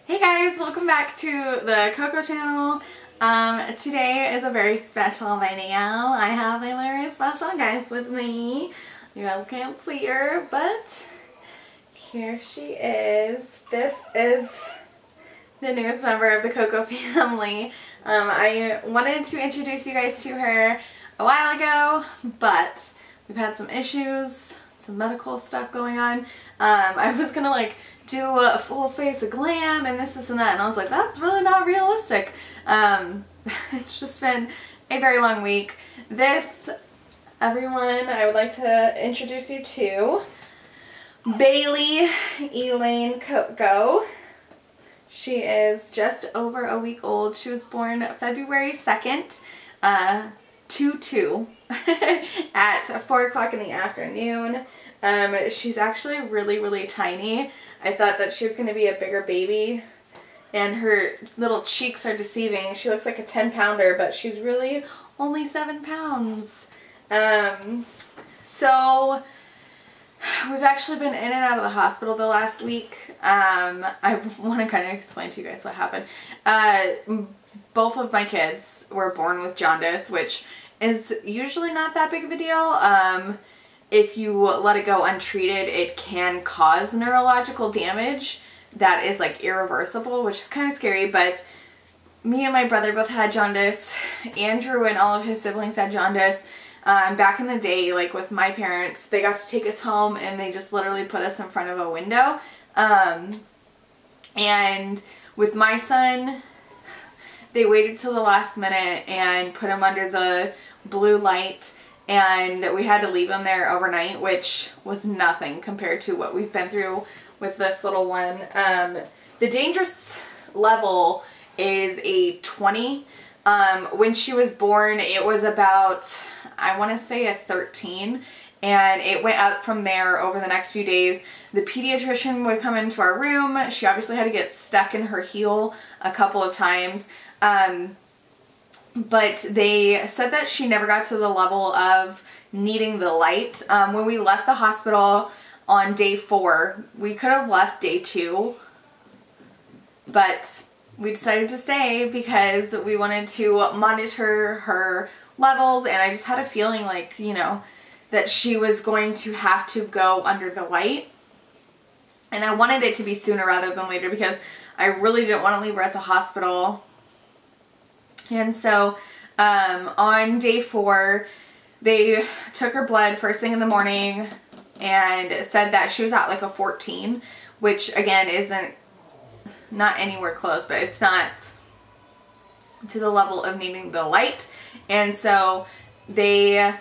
Hey guys, welcome back to the Cocco channel. Today is a very special video. I have a very special guest with me. You guys can't see her, but here she is. This is the newest member of the Cocco family. I wanted to introduce you guys to her a while ago, but we've had some issues, some medical stuff going on. I was gonna do a full face of glam and this and that, and I was like, that's really not realistic. It's just been a very long week. This, everyone, I would like to introduce you to Bailey Elaine Cocco. She is just over a week old. She was born February 2nd, 2/2 at 4 o'clock in the afternoon. She's actually really tiny. I thought that she was going to be a bigger baby, and her little cheeks are deceiving. She looks like a 10-pounder, but she's really only 7 pounds. So we've actually been in and out of the hospital the last week. I want to kind of explain to you guys what happened. Both of my kids were born with jaundice, which is usually not that big of a deal. If you let it go untreated, it can cause neurological damage that is irreversible, which is kind of scary. But me and my brother both had jaundice. Andrew and all of his siblings had jaundice. Back in the day, with my parents, they got to take us home and they just literally put us in front of a window. And with my son, they waited till the last minute and put him under the blue light, and we had to leave him there overnight, which was nothing compared to what we've been through with this little one. The dangerous level is a 20. When she was born, it was about, I want to say, a 13, and it went up from there over the next few days. The pediatrician would come into our room. She obviously had to get stuck in her heel a couple of times. But they said that she never got to the level of needing the light. When we left the hospital on day 4, we could have left day 2, but we decided to stay because we wanted to monitor her levels, and I just had a feeling that she was going to have to go under the light. And I wanted it to be sooner rather than later because I really didn't want to leave her at the hospital. And so on day 4, they took her blood first thing in the morning and said that she was at a 14, which again isn't not anywhere close, but it's not to the level of needing the light. And so they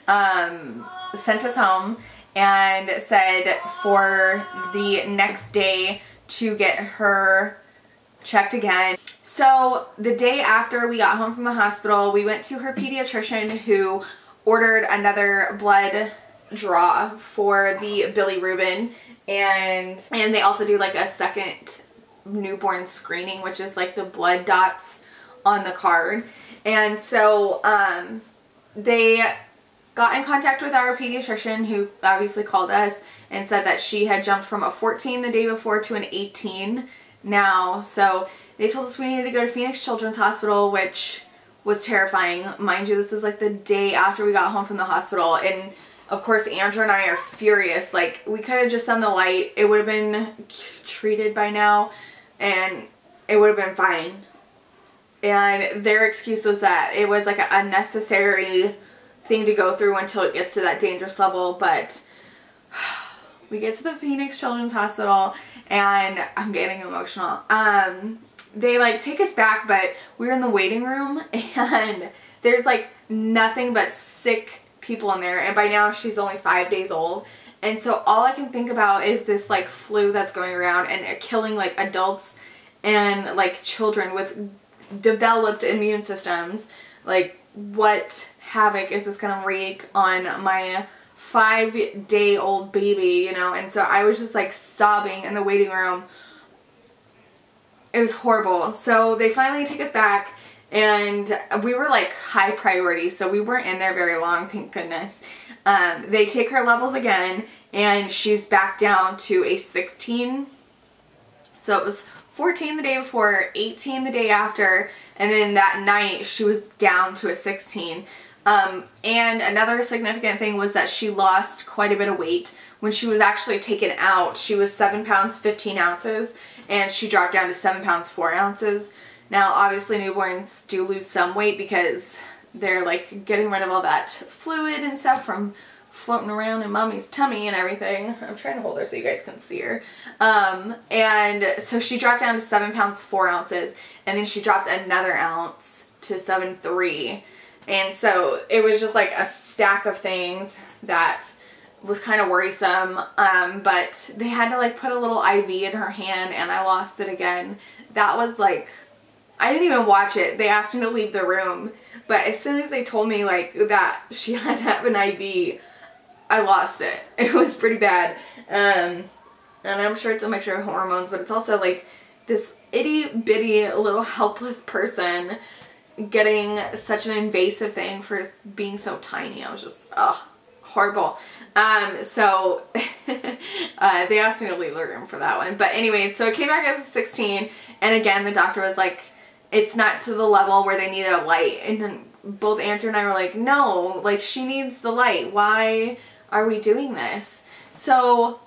sent us home and said for the next day to get her checked again. So the day after we got home from the hospital, we went to her pediatrician, who ordered another blood draw for the bilirubin, and they also do a second newborn screening, which is the blood dots on the card. And so they got in contact with our pediatrician, who obviously called us and said that she had jumped from a 14 the day before to an 18 now. So they told us we needed to go to Phoenix Children's Hospital, which was terrifying. Mind you, this is the day after we got home from the hospital, and of course Andrew and I are furious. We could have just done the light. It would have been treated by now and it would have been fine. And their excuse was that it was an unnecessary thing to go through until it gets to that dangerous level. But we get to the Phoenix Children's Hospital and I'm getting emotional. They take us back, but we're in the waiting room and there's nothing but sick people in there, and by now she's only 5 days old, and so all I can think about is this flu that's going around and killing adults and children with developed immune systems. What havoc is this gonna wreak on my 5-day-old baby, And so I was just sobbing in the waiting room. It was horrible. So they finally take us back, and we were high priority, so we weren't in there very long, thank goodness. They take her levels again, and she's back down to a 16. So it was 14 the day before, 18 the day after, and then that night she was down to a 16. And another significant thing was that she lost quite a bit of weight. When she was actually taken out, she was 7 pounds 15 ounces, and she dropped down to 7 pounds 4 ounces. Now obviously newborns do lose some weight because they're like getting rid of all that fluid and stuff from floating around in mommy's tummy and everything. I'm trying to hold her so you guys can see her. And so she dropped down to 7 pounds 4 ounces, and then she dropped another ounce to 7.3. And so it was just like a stack of things that was kind of worrisome. But they had to like put a little IV in her hand, and I lost it again. That was like, I didn't even watch it. They asked me to leave the room, but as soon as they told me like that she had to have an IV, I lost it. It was pretty bad. And I'm sure it's a mixture of hormones, but it's also like this itty bitty little helpless person getting such an invasive thing for being so tiny. I was just, horrible. So they asked me to leave the room for that one. But anyways, so it came back as a 16, and again the doctor was like, it's not to the level where they needed a light. And then both Andrew and I were like, no, like she needs the light. Why are we doing this? So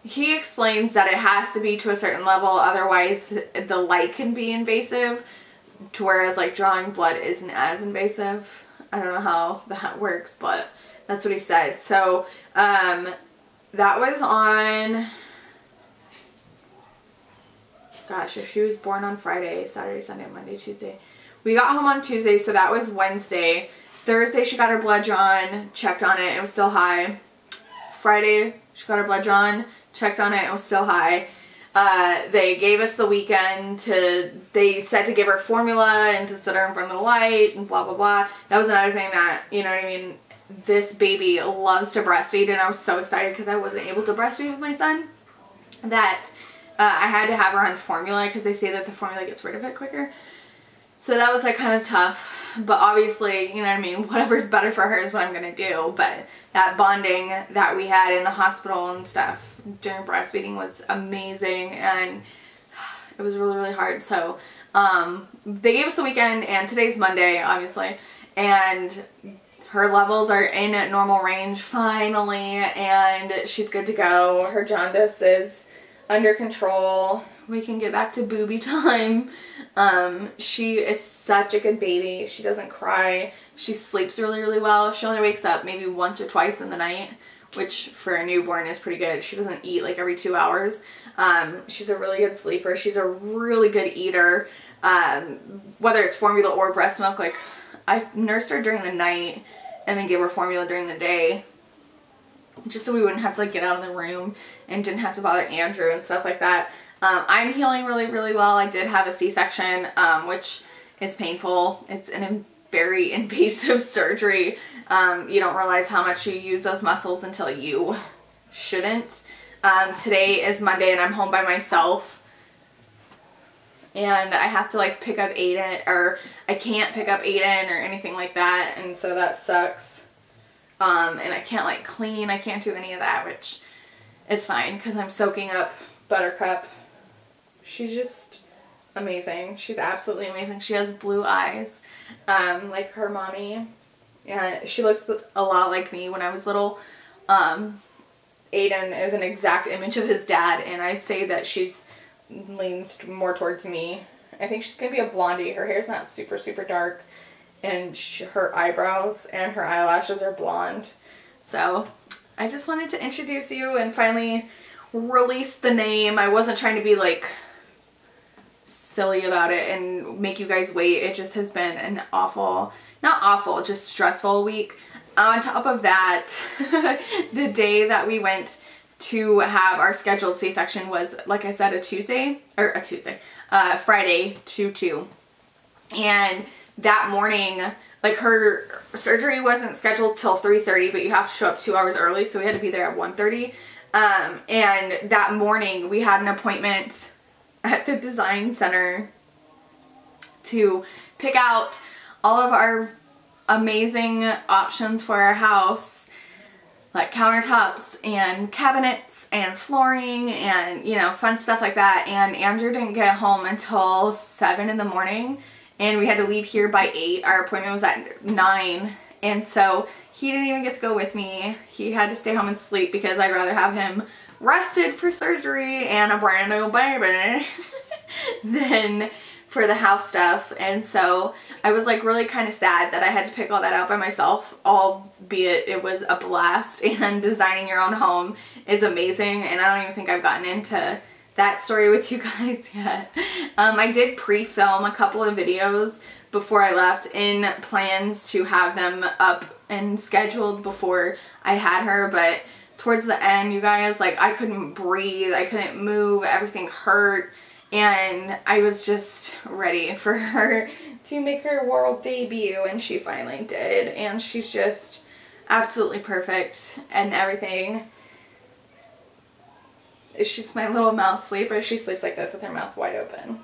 he explains that it has to be to a certain level, otherwise the light can be invasive, to whereas like drawing blood isn't as invasive. I don't know how that works, but that's what he said. So that was on, gosh, if she was born on Friday, Saturday, Sunday, Monday, Tuesday. We got home on Tuesday, so that was Wednesday. Thursday she got her blood drawn, checked on it, it was still high. Friday she got her blood drawn, checked on it, it was still high. They gave us the weekend they said to give her formula and to sit her in front of the light and blah blah blah. That was another thing that, you know what I mean, this baby loves to breastfeed, and I was so excited because I wasn't able to breastfeed with my son that I had to have her on formula because they say that the formula gets rid of it quicker. So that was like kind of tough, but obviously, you know what I mean, whatever's better for her is what I'm going to do. But that bonding that we had in the hospital and stuff during breastfeeding was amazing, and it was really, really hard. So they gave us the weekend, and today's Monday, obviously, and her levels are in normal range finally, and she's good to go. Her jaundice is under control. We can get back to booby time. She is such a good baby. She doesn't cry. She sleeps really, really well. She only wakes up maybe once or twice in the night, which for a newborn is pretty good. She doesn't eat like every 2 hours. She's a really good sleeper. She's a really good eater. Whether it's formula or breast milk, like I nursed her during the night and then gave her formula during the day, just so we wouldn't have to like get out of the room and didn't have to bother Andrew and stuff like that. I'm healing really, really well. I did have a C-section, which is painful. It's a very invasive surgery. You don't realize how much you use those muscles until you shouldn't. Today is Monday and I'm home by myself, and I have to like pick up Aiden, or I can't pick up Aiden or anything like that, and so that sucks. And I can't like clean, I can't do any of that, which is fine because I'm soaking up Buttercup. She's just amazing. She's absolutely amazing. She has blue eyes, like her mommy. Yeah, she looks a lot like me when I was little. Aiden is an exact image of his dad, and I say that she's leans more towards me. I think she's gonna be a blondie. Her hair's not super, super dark, and her eyebrows and her eyelashes are blonde. So I just wanted to introduce you and finally release the name. I wasn't trying to be like silly about it and make you guys wait. It just has been an awful, not awful, just stressful week. On top of that, the day that we went to have our scheduled C-section was, like I said, Friday 2/2. And that morning, like her surgery wasn't scheduled till 3:30, but you have to show up 2 hours early, so we had to be there at 1:30. And that morning we had an appointment at the design center to pick out all of our amazing options for our house. like countertops and cabinets and flooring and, you know, fun stuff like that. And Andrew didn't get home until 7 in the morning, and we had to leave here by 8. Our appointment was at 9, and so he didn't even get to go with me. He had to stay home and sleep because I'd rather have him rested for surgery and a brand new baby than for the house stuff. And so I was like really kind of sad that I had to pick all that out by myself, albeit it was a blast, and designing your own home is amazing, and I don't even think I've gotten into that story with you guys yet. I did pre-film a couple of videos before I left in plans to have them up and scheduled before I had her, but towards the end, you guys, like, I couldn't breathe, I couldn't move, everything hurt, and I was just ready for her to make her world debut, and she finally did, and she's just absolutely perfect and everything. She's my little mouse sleeper. She sleeps like this with her mouth wide open.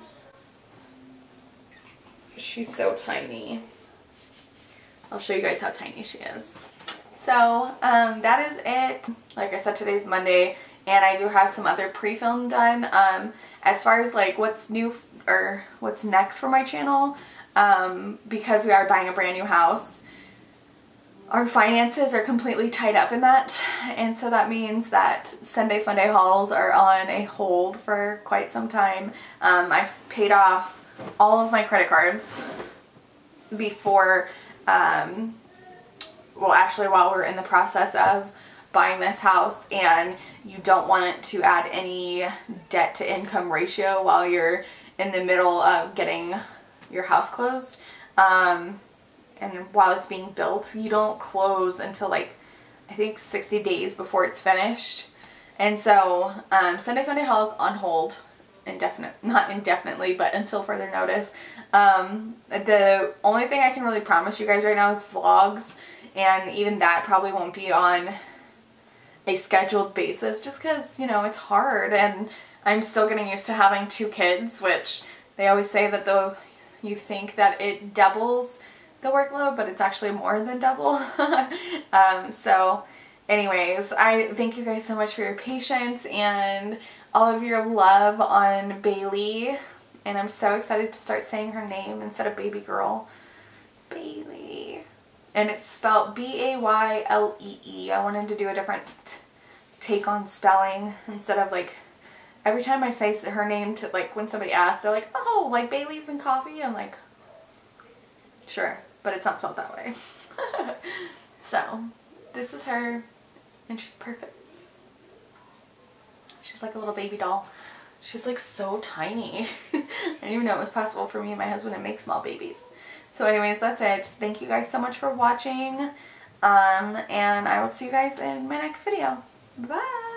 She's so tiny. I'll show you guys how tiny she is. So that is it. Like I said, today's Monday, and I do have some other pre-film done. As far as like what's new or what's next for my channel, because we are buying a brand new house, our finances are completely tied up in that, and so that means that Sunday Funday hauls are on a hold for quite some time. I've paid off all of my credit cards before, well, actually while we're in the process of buying this house, and you don't want to add any debt to income ratio while you're in the middle of getting your house closed. And while it's being built, you don't close until like, I think 60 days before it's finished. And so Sunday Funday Haul is on hold, not indefinitely, but until further notice. The only thing I can really promise you guys right now is vlogs, and even that probably won't be on a scheduled basis just because, you know, it's hard, and I'm still getting used to having 2 kids, which they always say that though you think that it doubles the workload, but it's actually more than double. So anyways, I thank you guys so much for your patience and all of your love on Bailey, and I'm so excited to start saying her name instead of baby girl. Bailey. And it's spelled B-A-Y-L-E-E. I wanted to do a different take on spelling instead of like every time I say her name, to like when somebody asks, they're like, oh, like Bailey's and coffee. I'm like, sure, but it's not spelled that way. So this is her, and she's perfect. She's like a little baby doll. She's like so tiny. I didn't even know it was possible for me and my husband to make small babies. So anyways, that's it. Thank you guys so much for watching, and I will see you guys in my next video. Bye!